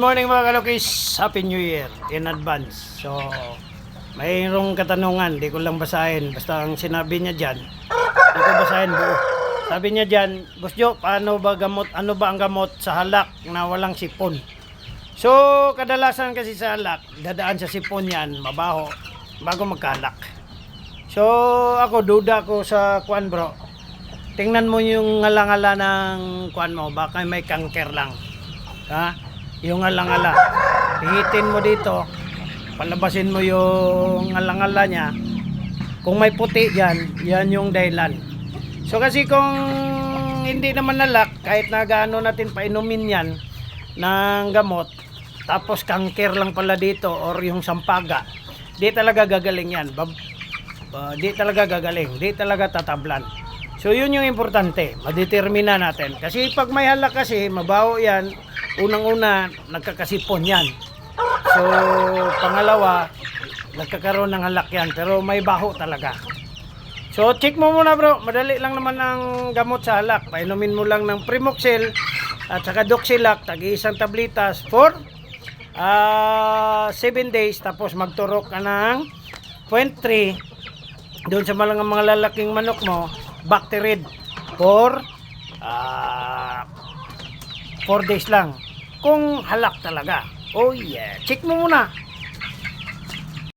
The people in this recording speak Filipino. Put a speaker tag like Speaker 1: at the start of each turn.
Speaker 1: Morning mga kalokis, Happy New Year in advance. So, mayroong katanungan, di ko lang basahin. Basta ang sinabi niya dyan, di ko basahin buo. Sabi niya dyan, Boss Joe, paano ba gamot, ano ba ang gamot sa halak na walang sipon? So, kadalasan kasi sa halak, dadaan sa sipon yan, mabaho, bago magkalak. So, ako, duda ko sa kuan bro. Tingnan mo yung ngala-ngala ng kuan mo, baka may kanker lang. Ha? Yung ngala-ngala. Pihitin mo dito, palabasin mo yung ngala-ngala niya. Kung may puti dyan, yan yung dahilan. So kasi kung hindi naman nalak, kahit na gaano natin painumin yan ng gamot, tapos kanker lang pala dito or yung sampaga, di talaga gagaling yan. Di talaga gagaling, di talaga tatablan. So yun yung importante, madetermina natin. Kasi pag may halak kasi, mabaho yan, unang-una, nagkakasipon yan. So pangalawa, nagkakaroon ng halak yan, pero may baho talaga. So check mo muna bro, madali lang naman ang gamot sa halak. Painumin mo lang ng Primoxil at saka Doxilac, tag-iisang tablitas for 7 days. Tapos magturok ka ng 0.3 doon sa mga lalaking manok mo, Bacterid for 4 days lang kung halak talaga. Oh yeah, check mo muna.